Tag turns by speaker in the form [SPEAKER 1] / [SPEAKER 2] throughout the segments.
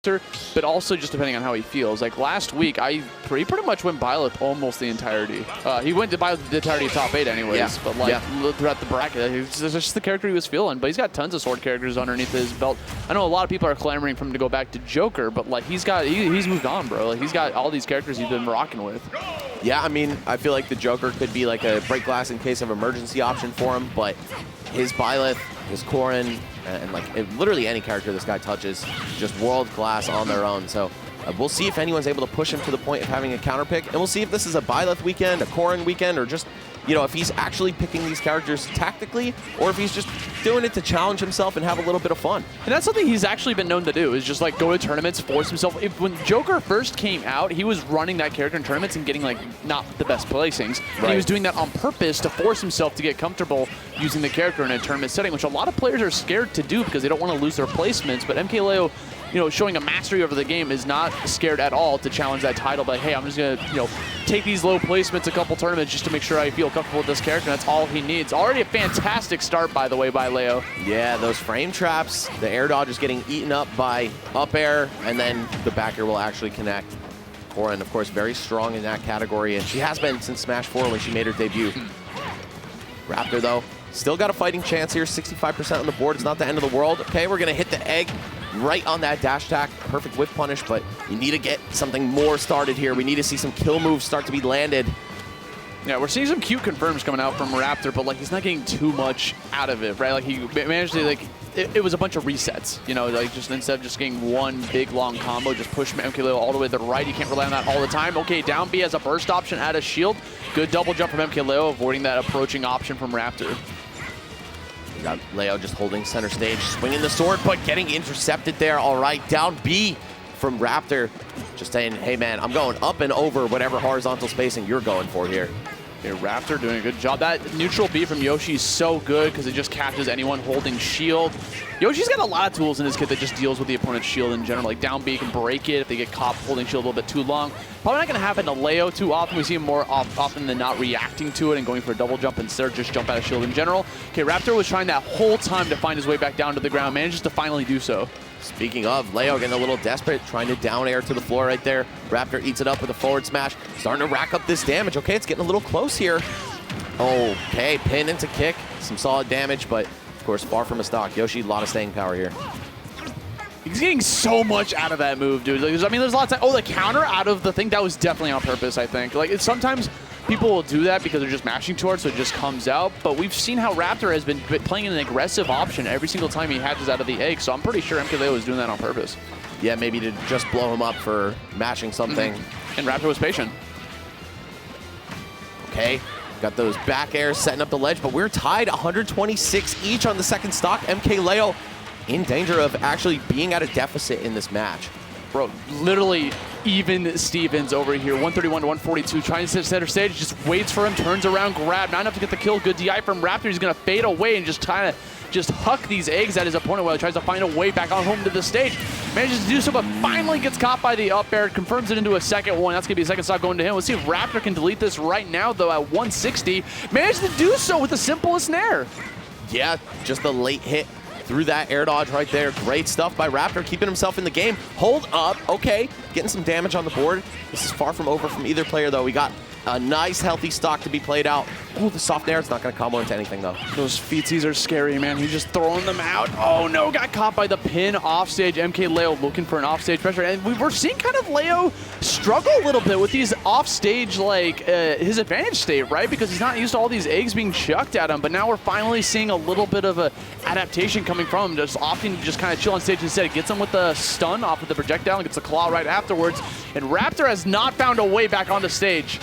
[SPEAKER 1] but also just depending on how he feels. Like last week, he pretty much went Byleth almost the entirety. He went to Byleth the entirety of top 8 anyways, but like throughout the bracket, it's just the character he was feeling. But he's got tons of sword characters underneath his belt. I know a lot of people are clamoring for him to go back to Joker, but like he's moved on, bro. Like he's got all these characters he's been rocking with.
[SPEAKER 2] Yeah, I mean, I feel like the Joker could be like a break glass in case of emergency option for him, but his Byleth, his Corrin, and like literally any character this guy touches, just world class on their own. So we'll see if anyone's able to push him to the point of having a counter pick, and we'll see if this is a Byleth weekend, a Corrin weekend, or just, you know, if he's actually picking these characters tactically, or if he's just doing it to challenge himself and have a little bit of fun.
[SPEAKER 1] And that's something he's actually been known to do, is just like go to tournaments, force himself. When Joker first came out, he was running that character in tournaments and getting like not the best placings. Right. And he was doing that on purpose to force himself to get comfortable using the character in a tournament setting, which a lot of players are scared to do because they don't want to lose their placements. But MkLeo, you know, showing a mastery over the game, is not scared at all to challenge that title. But hey, I'm just gonna, you know, take these low placements a couple tournaments just to make sure I feel comfortable with this character. That's all he needs. Already a fantastic start, by the way, by Leo.
[SPEAKER 2] Yeah, those frame traps, the air dodge is getting eaten up by up air, and then the back air will actually connect. Corrin, of course, very strong in that category, and she has been since Smash 4 when she made her debut. Raptor, though, still got a fighting chance here. 65% on the board. It's not the end of the world. Okay, we're going to hit the egg right on that dash attack. Perfect whiff punish, but you need to get something more started here. We need to see some kill moves start to be landed.
[SPEAKER 1] Yeah, we're seeing some cute confirms coming out from Raptor, but like he's not getting too much out of it, right? Like he managed to, like, it was a bunch of resets, you know, like just instead of just getting one big long combo, just push MkLeo all the way to the right. You can't rely on that all the time. Okay, down B has a burst option, add a shield. Good double jump from MkLeo, avoiding that approaching option from Raptor.
[SPEAKER 2] We got Leo just holding center stage, swinging the sword, but getting intercepted there. All right, down B from Raptor, just saying, hey man, I'm going up and over whatever horizontal spacing you're going for here.
[SPEAKER 1] Yeah, Raptor doing a good job. That neutral B from Yoshi is so good because it just catches anyone holding shield. Yoshi's got a lot of tools in his kit that just deals with the opponent's shield in general. Like down B can break it if they get caught holding shield a little bit too long. Probably not going to happen to Leo too often. We see him more often than not reacting to it and going for a double jump instead of just jump out of shield in general. Okay, Raptor was trying that whole time to find his way back down to the ground. Manages to finally do so.
[SPEAKER 2] Speaking of, Leo getting a little desperate, trying to down air to the floor right there. Raptor eats it up with a forward smash, starting to rack up this damage. Okay, it's getting a little close here. Okay, pin into kick, some solid damage, but of course far from a stock. Yoshi, a lot of staying power here.
[SPEAKER 1] He's getting so much out of that move, dude. Like, I mean, there's lots of, oh, the counter out of the thing, that was definitely on purpose, I think. Like, sometimes people will do that because they're just mashing towards, so it just comes out. But we've seen how Raptor has been playing an aggressive option every single time he hatches out of the egg, so I'm pretty sure MkLeo was doing that on purpose.
[SPEAKER 2] Yeah, maybe to just blow him up for mashing something.
[SPEAKER 1] And Raptor was patient.
[SPEAKER 2] Okay, got those back airs setting up the ledge, but we're tied 126 each on the second stock. MkLeo in danger of actually being at a deficit in this match.
[SPEAKER 1] Bro, literally even Stevens over here, 131 to 142, trying to center stage, just waits for him, turns around, grab, not enough to get the kill. Good DI from Raptor. He's going to fade away and just trying to just huck these eggs at his opponent while he tries to find a way back on home to the stage. Manages to do so, but finally gets caught by the up air, confirms it into a second one. That's going to be a second stock going to him. Let's see if Raptor can delete this right now, though, at 160. Managed to do so with the simplest snare.
[SPEAKER 2] Yeah, just a late hit through that air dodge right there. Great stuff by Raptor, keeping himself in the game. Hold up, okay, getting some damage on the board. This is far from over from either player, though. We got a nice, healthy stock to be played out. Oh, the soft air, it's not going to combo into anything, though.
[SPEAKER 1] Those feetsies are scary, man. He's just throwing them out. Oh, no, got caught by the pin offstage. MkLeo looking for an offstage pressure. And we're seeing kind of Leo struggle a little bit with these offstage, like, his advantage state, right? Because he's not used to all these eggs being chucked at him. But now we're finally seeing a little bit of a adaptation coming from him. Just opting to just kind of chill on stage instead. It gets him with the stun off with the projectile and gets the claw right afterwards. And Raptor has not found a way back on the stage.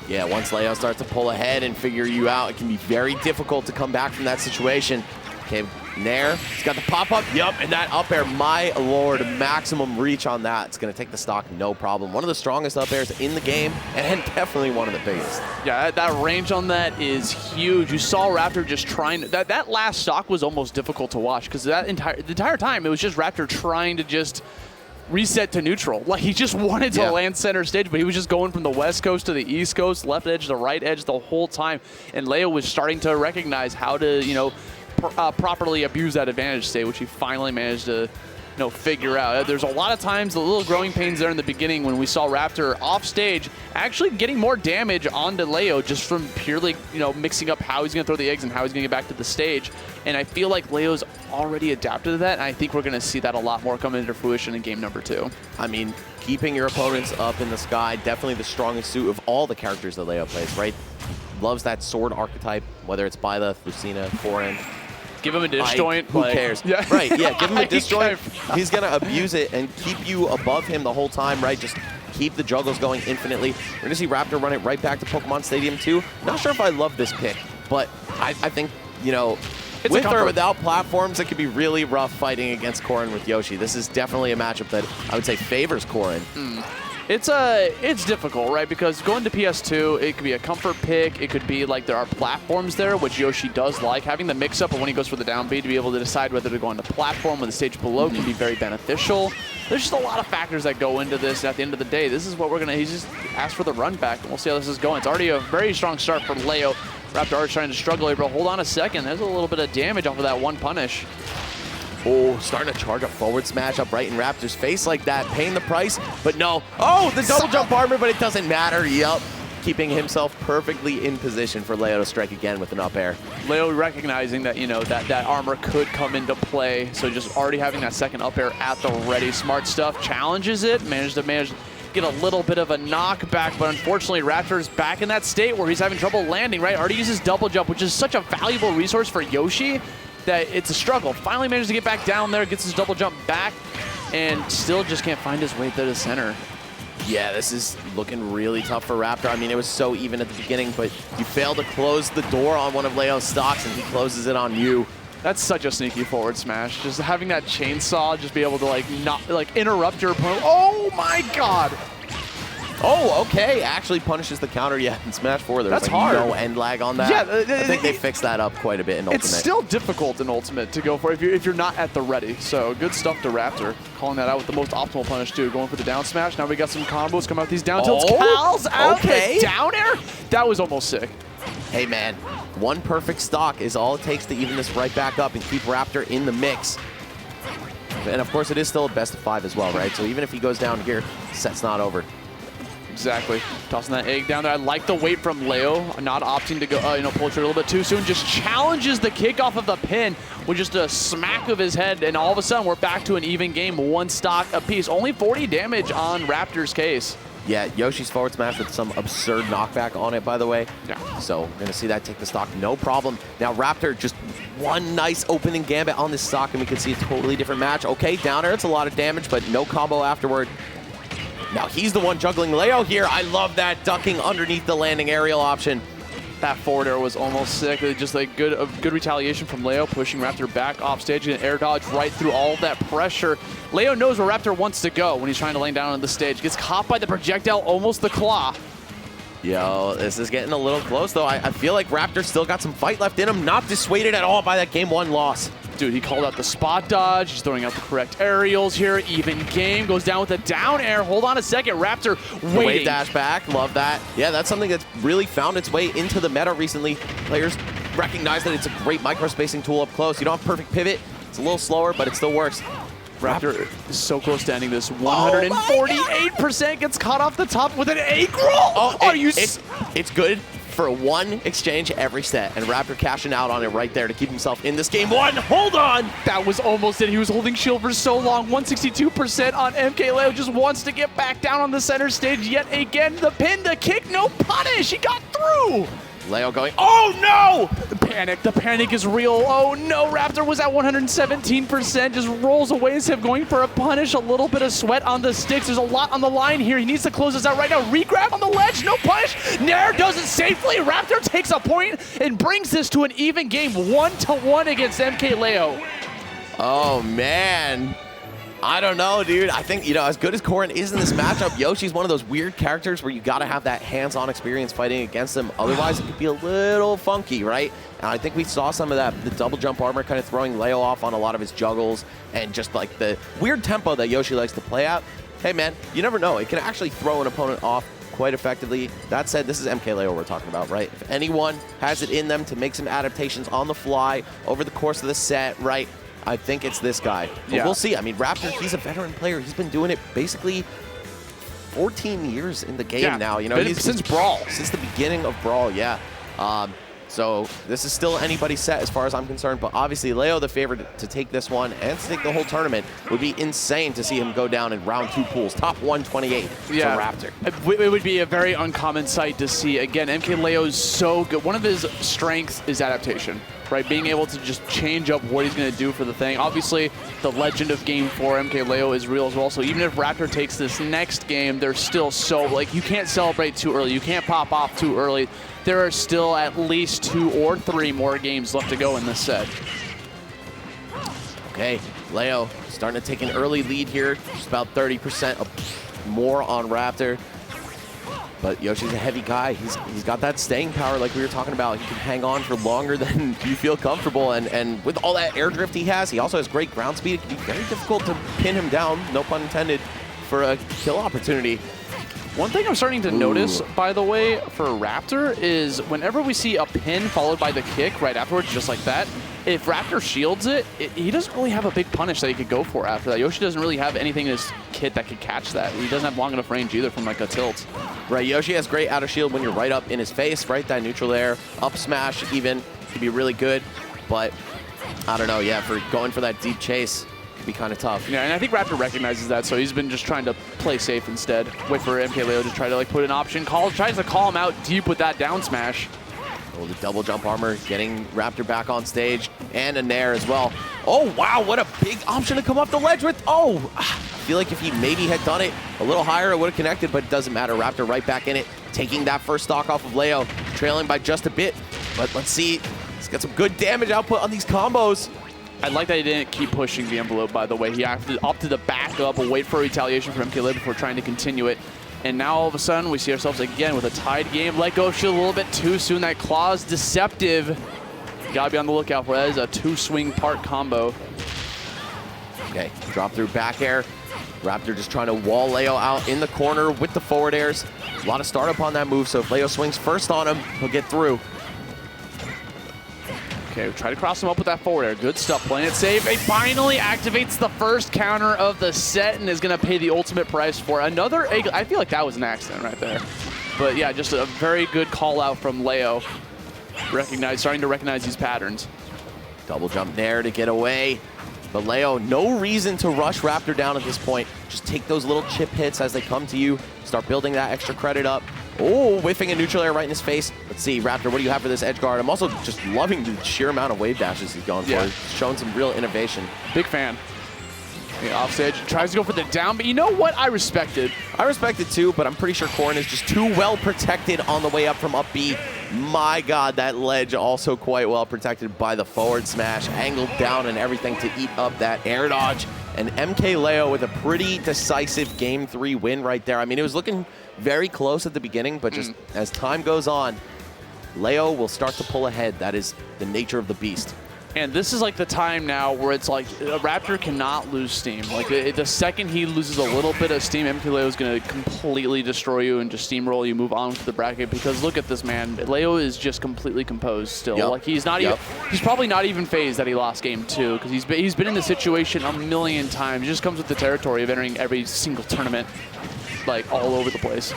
[SPEAKER 2] Yeah, once Leo starts to pull ahead and figure you out, it can be very difficult to come back from that situation. Okay, Nair, he's got the pop-up, yup, and that up air, my lord, maximum reach on that. It's going to take the stock, no problem. One of the strongest up airs in the game, and definitely one of the biggest.
[SPEAKER 1] Yeah, that range on that is huge. You saw Raptor just trying, that last stock was almost difficult to watch, because the entire time, it was just Raptor trying to just reset to neutral. Like, he just wanted to land center stage, but he was just going from the west coast to the east coast, left edge to right edge the whole time. And Leo was starting to recognize how to, you know, properly abuse that advantage state, which he finally managed to figure out. There's a lot of times the little growing pains there in the beginning when we saw Raptor off stage actually getting more damage onto Leo just from purely, mixing up how he's going to throw the eggs and how he's going to get back to the stage. And I feel like Leo's already adapted to that, and I think we're going to see that a lot more come into fruition in game number 2.
[SPEAKER 2] I mean, keeping your opponents up in the sky, definitely the strongest suit of all the characters that Leo plays, right? Loves that sword archetype, whether it's Byla, Lucina, Corrin.
[SPEAKER 1] Give him a disjoint.
[SPEAKER 2] Who cares?
[SPEAKER 1] Yeah.
[SPEAKER 2] Right, yeah, give him a disjoint. He's going to abuse it and keep you above him the whole time, right? Just keep the juggles going infinitely. We're going to see Raptor run it right back to Pokemon Stadium 2. Not sure if I love this pick, but I think,
[SPEAKER 1] it's
[SPEAKER 2] with or without platforms, it could be really rough fighting against Corrin with Yoshi. This is definitely a matchup that I would say favors Corrin.
[SPEAKER 1] It's difficult, right? Because going to PS2, it could be a comfort pick. It could be like there are platforms there, which Yoshi does like. Having the mix-up of when he goes for the down B to be able to decide whether to go on the platform or the stage below can be very beneficial. There's just a lot of factors that go into this. And at the end of the day, this is what we're going to... He's just asked for the run back, and we'll see how this is going. It's already a very strong start for Leo. Raptor already trying to struggle here, but hold on a second. There's a little bit of damage off of that one punish.
[SPEAKER 2] Oh, starting to charge a forward smash up right in Raptor's face like that, paying the price, but no. Oh, the double jump armor, but it doesn't matter. Yup, keeping himself perfectly in position for Leo to strike again with an up air.
[SPEAKER 1] Leo recognizing that, that armor could come into play, so just already having that second up air at the ready. Smart stuff, challenges it, managed to get a little bit of a knockback, but unfortunately Raptor's back in that state where he's having trouble landing, right? Already uses double jump, which is such a valuable resource for Yoshi that it's a struggle. Finally managed to get back down there, gets his double jump back, and still just can't find his way to the center.
[SPEAKER 2] Yeah, this is looking really tough for Raptor. I mean, it was so even at the beginning, but you failed to close the door on one of Leo's stocks, and he closes it on you.
[SPEAKER 1] That's such a sneaky forward smash. Just having that chainsaw, just be able to not interrupt your opponent. Oh my God!
[SPEAKER 2] Oh, okay. Actually punishes the counter. Yeah, in Smash 4, there's hard. No end lag on that. Yeah, I think they fixed that up quite a bit in Ultimate.
[SPEAKER 1] It's still difficult in Ultimate to go for if you're not at the ready. So good stuff to Raptor. Calling that out with the most optimal punish too. Going for the down smash. Now we got some combos coming out with these down tilts. Cal's out the down air. That was almost sick.
[SPEAKER 2] Hey man, one perfect stock is all it takes to even this right back up and keep Raptor in the mix. And of course, it is still a best of 5 as well, right? So even if he goes down here, set's not over.
[SPEAKER 1] Exactly. Tossing that egg down there. I like the wait from Leo, not opting to go, pull it a little bit too soon. Just challenges the kickoff of the pin with just a smack of his head, and all of a sudden we're back to an even game, one stock apiece. Only 40 damage on Raptor's case.
[SPEAKER 2] Yeah, Yoshi's forward smash with some absurd knockback on it, by the way.
[SPEAKER 1] Yeah.
[SPEAKER 2] So we're going to see that take the stock, no problem. Now Raptor, just one nice opening gambit on this stock, and we can see a totally different match. Okay, down air, it's a lot of damage, but no combo afterward. Now he's the one juggling Leo here. I love that ducking underneath the landing aerial option.
[SPEAKER 1] That forward air was almost sick. Just like good retaliation from Leo, pushing Raptor back off stage and air dodge right through all of that pressure. Leo knows where Raptor wants to go when he's trying to lay down on the stage. Gets caught by the projectile, almost the claw.
[SPEAKER 2] Yo, this is getting a little close though. I feel like Raptor still got some fight left in him. Not dissuaded at all by that game 1 loss.
[SPEAKER 1] Dude, he called out the spot dodge. He's throwing out the correct aerials here. Even game. Goes down with a down air. Hold on a second. Raptor waiting.
[SPEAKER 2] The wave dash back. Love that. Yeah, that's something that's really found its way into the meta recently. Players recognize that it's a great micro-spacing tool up close. You don't have perfect pivot. It's a little slower, but it still works.
[SPEAKER 1] Raptor is so close to ending this. 148% gets caught off the top with an egg roll.
[SPEAKER 2] It's good for one exchange every set, and Raptor cashing out on it right there to keep himself in this game 1. Hold on!
[SPEAKER 1] That was almost it. He was holding shield for so long. 162% on MkLeo. Just wants to get back down on the center stage yet again. The pin, the kick, no punish. He got through.
[SPEAKER 2] Leo going, oh no!
[SPEAKER 1] The panic is real. Oh no, Raptor was at 117%, just rolls away as him going for a punish, a little bit of sweat on the sticks. There's a lot on the line here. He needs to close this out right now. Regrab on the ledge, no punish. Nair does it safely. Raptor takes a point and brings this to an even game, 1-1 against MkLeo.
[SPEAKER 2] Oh man. I don't know, dude. I think, as good as Corrin is in this matchup, Yoshi's one of those weird characters where you got to have that hands-on experience fighting against him. Otherwise, it could be a little funky, right? And I think we saw some of that, the double jump armor kind of throwing Leo off on a lot of his juggles and just like the weird tempo that Yoshi likes to play at. Hey, man, you never know. It can actually throw an opponent off quite effectively. That said, this is MkLeo we're talking about, right? If anyone has it in them to make some adaptations on the fly over the course of the set, right? I think it's this guy. But
[SPEAKER 1] Yeah.
[SPEAKER 2] we'll see. I mean, Raptor, he's a veteran player. He's been doing it basically 14 years in the game now. You know,
[SPEAKER 1] since Brawl.
[SPEAKER 2] Since the beginning of Brawl, yeah. So this is still anybody's set as far as I'm concerned, but obviously Leo, the favorite to take this one and to take the whole tournament. Would be insane to see him go down in round 2 pools, top 128 to Raptor.
[SPEAKER 1] It would be a very uncommon sight to see. Again, MkLeo is so good. One of his strengths is adaptation, right? Being able to just change up what he's going to do for the thing. Obviously, the legend of game 4, MkLeo, is real as well. So even if Raptor takes this next game, they're still so, like, you can't celebrate too early. You can't pop off too early. There are still at least 2 or 3 more games left to go in this set. Okay, Leo starting to take an early lead here. Just about 30% more on Raptor. But Yoshi's a heavy guy. He's got that staying power like we were talking about. He can hang on for longer than you feel comfortable. And with all that air drift he also has great ground speed. It can be very difficult to pin him down, no pun intended, for a kill opportunity. One thing I'm starting to notice, by the way, for Raptor is whenever we see a pin followed by the kick right afterwards, just like that, if Raptor shields it, he doesn't really have a big punish that he could go for after that. Yoshi doesn't really have anything in his kit that could catch that. He doesn't have long enough range either from like a tilt.
[SPEAKER 2] Right, Yoshi has great out of shield when you're right up in his face, right? That neutral air, up smash even, could be really good. But I don't know, yeah, for going for that deep chase, be kind of tough.
[SPEAKER 1] Yeah, and I think Raptor recognizes that, so he's been just trying to play safe instead. Wait for MkLeo to try to like put an option. Tries to call him out deep with that down smash.
[SPEAKER 2] Oh, the double jump armor getting Raptor back on stage, and a nair as well. Oh wow, what a big option to come off the ledge with. Oh, I feel like if he maybe had done it a little higher, it would have connected, but it doesn't matter. Raptor right back in it, taking that first stock off of Leo, trailing by just a bit. But let's see, he's got some good damage output on these combos.
[SPEAKER 1] I like that he didn't keep pushing the envelope, by the way. He opted to back up and wait for retaliation from MkLeo before trying to continue it. And now all of a sudden, we see ourselves again with a tied game. Let go shield a little bit too soon. That claw's deceptive. You gotta be on the lookout for that. Is a 2-swing part combo.
[SPEAKER 2] Okay, drop through back air. Raptor just trying to wall Leo out in the corner with the forward airs. A lot of startup on that move, so if Leo swings first on him, he'll get through.
[SPEAKER 1] Okay, we try to cross him up with that forward air. Good stuff, playing it safe. He finally activates the first counter of the set and is going to pay the ultimate price for another egg. I feel like that was an accident right there. But yeah, just a very good call out from Leo. Starting to recognize these patterns.
[SPEAKER 2] Double jump there to get away. But Leo, no reason to rush Raptor down at this point. Just take those little chip hits as they come to you. Start building that extra credit up. Oh, whiffing a neutral air right in his face. Let's see, Raptor, what do you have for this edge guard? I'm also just loving the sheer amount of wave dashes he's going for. He's showing some real innovation.
[SPEAKER 1] Big fan. Offstage, tries to go for the down, but you know what? I respect it.
[SPEAKER 2] I respect it too, but I'm pretty sure Corrin is just too well protected on the way up from up B. My God, that ledge also quite well protected by the forward smash, angled down and everything to eat up that air dodge. And MkLeo with a pretty decisive Game 3 win right there. I mean, it was looking very close at the beginning, but just as time goes on, Leo will start to pull ahead. That is the nature of the beast.
[SPEAKER 1] And this is like the time now where it's like a Raptor cannot lose steam. Like the second he loses a little bit of steam, MkLeo is going to completely destroy you and just steamroll you, move on to the bracket. Because look at this man, Leo is just completely composed still. Like he's not even, he's probably not even phased that he lost game 2 because he's been in this situation a million times. He just comes with the territory of entering every single tournament, like all over the place.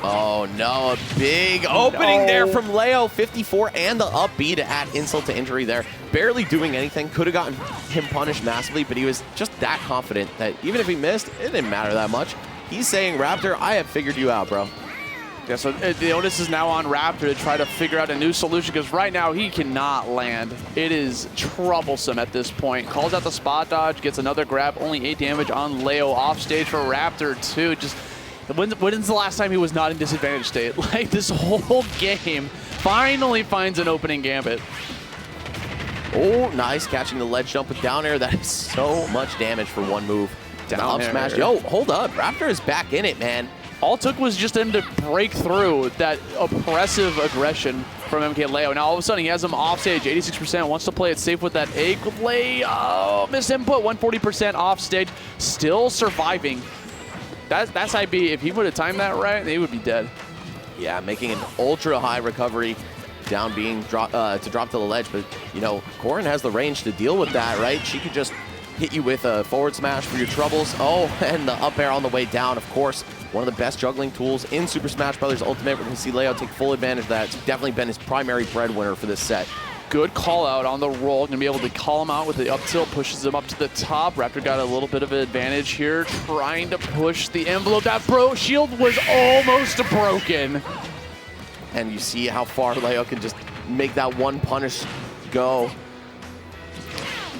[SPEAKER 2] Oh no, a big opening there from Leo, 54 and the up B to add insult to injury there. Barely doing anything, could have gotten him punished massively, but he was just that confident that even if he missed, it didn't matter that much. He's saying, Raptor, I have figured you out, bro.
[SPEAKER 1] Yeah, so the onus is now on Raptor to try to figure out a new solution because right now he cannot land. It is troublesome at this point. Calls out the spot dodge, gets another grab, only 8 damage on Leo. Off stage for Raptor too. Just when's the last time he was not in disadvantage state? Like this whole game finally finds an opening gambit.
[SPEAKER 2] Oh, nice, catching the ledge jump with down air. That is so much damage for one move. Down up smash. Yo, hold up. Raptor is back in it, man.
[SPEAKER 1] All it took was just him to break through that oppressive aggression from MkLeo. Now all of a sudden he has him off stage, 86%, wants to play it safe with that egg lay. Oh, missed input, 140% off stage, still surviving. That's IB. If he would have timed that right, they would be dead.
[SPEAKER 2] Yeah, making an ultra high recovery. down being to drop to the ledge, but you know, Corrin has the range to deal with that, right? She could just hit you with a forward smash for your troubles. Oh, and the up air on the way down, of course. One of the best juggling tools in Super Smash Bros. Ultimate. We're going to see Leo take full advantage of that. It's definitely been his primary breadwinner for this set.
[SPEAKER 1] Good call out on the roll. Going to be able to call him out with the up tilt, pushes him up to the top. Raptor got a little bit of an advantage here, trying to push the envelope. That shield was almost broken.
[SPEAKER 2] And you see how far Leo can just make that one punish go.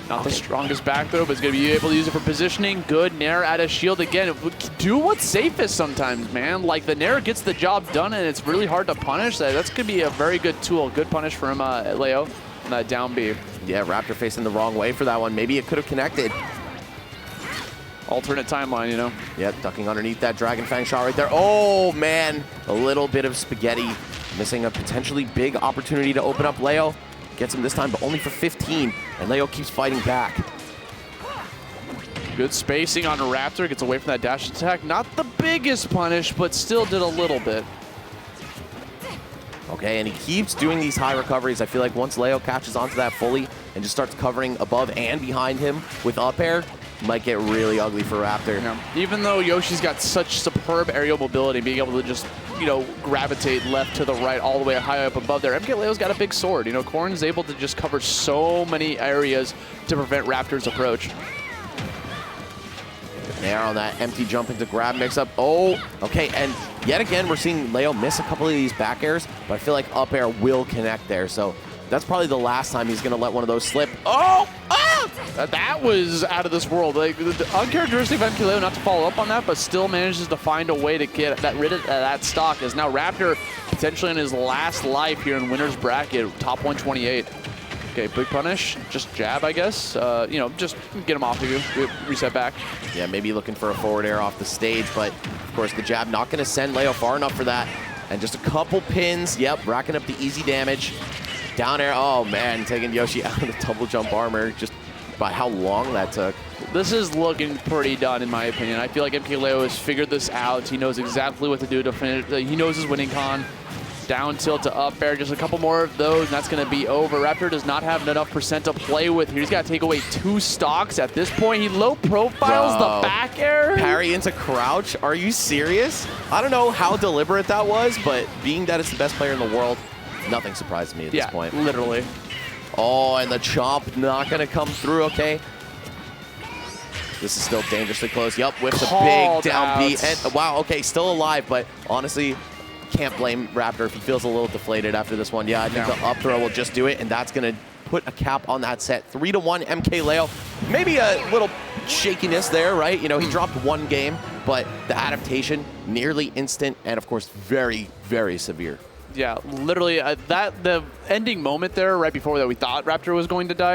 [SPEAKER 1] Not the strongest back throw, but he's going to be able to use it for positioning. Good Nair out of shield again. Do what's safest sometimes, man. Like, the Nair gets the job done, and it's really hard to punish. That's going to be a very good tool. Good punish from Leo on that down B.
[SPEAKER 2] Yeah, Raptor facing the wrong way for that one. Maybe it could have connected.
[SPEAKER 1] Alternate timeline, you know.
[SPEAKER 2] Yeah, ducking underneath that Dragon Fang shot right there. Oh, man. A little bit of spaghetti. Missing a potentially big opportunity to open up Leo. Gets him this time, but only for 15. And Leo keeps fighting back.
[SPEAKER 1] Good spacing on Raptor. Gets away from that dash attack. Not the biggest punish, but still did a little bit.
[SPEAKER 2] Okay, and he keeps doing these high recoveries. I feel like once Leo catches onto that fully and just starts covering above and behind him with up air, might get really ugly for Raptor.
[SPEAKER 1] Yeah. Even though Yoshi's got such superb aerial mobility, being able to just, you know, gravitate left to the right all the way high up above there. MkLeo's got a big sword. You know, Corrin's able to just cover so many areas to prevent Raptor's approach.
[SPEAKER 2] Nair on that empty jump into grab mix-up. Oh, okay, and yet again, we're seeing Leo miss a couple of these back airs, but I feel like up air will connect there, so that's probably the last time he's going to let one of those slip. Oh! Ah!
[SPEAKER 1] That was out of this world. Like, the uncharacteristic of MkLeo not to follow up on that, but still manages to find a way to get rid of that stock, as now Raptor potentially in his last life here in winner's bracket, top 128. Okay, big punish, just jab, I guess. You know, just get him off of you, reset back.
[SPEAKER 2] Yeah, maybe looking for a forward air off the stage, but of course the jab not going to send Leo far enough for that. And just a couple pins, yep, racking up the easy damage. Down air, oh man, taking Yoshi out of the double jump armor, just by how long that took.
[SPEAKER 1] This is looking pretty done, in my opinion. I feel like MkLeo has figured this out. He knows exactly what to do to finish. He knows his winning con. Down tilt to up air, just a couple more of those, and that's going to be over. Raptor does not have enough percent to play with here. He's got to take away 2 stocks at this point. He low profiles the back air.
[SPEAKER 2] Parry into crouch? Are you serious? I don't know how deliberate that was, but being that it's the best player in the world, nothing surprised me at this point.
[SPEAKER 1] Literally.
[SPEAKER 2] Oh, and the chomp not going to come through, okay. This is still dangerously close. Yup, with the big down B. And, wow, okay, still alive, but honestly, can't blame Raptor if he feels a little deflated after this one. Yeah, I think the up throw will just do it, and that's going to put a cap on that set. 3-1 MkLeo. Maybe a little shakiness there, right? You know, he dropped one game, but the adaptation, nearly instant, and of course, very, very severe.
[SPEAKER 1] Yeah, literally, the ending moment there, right before that we thought Raptor was going to die,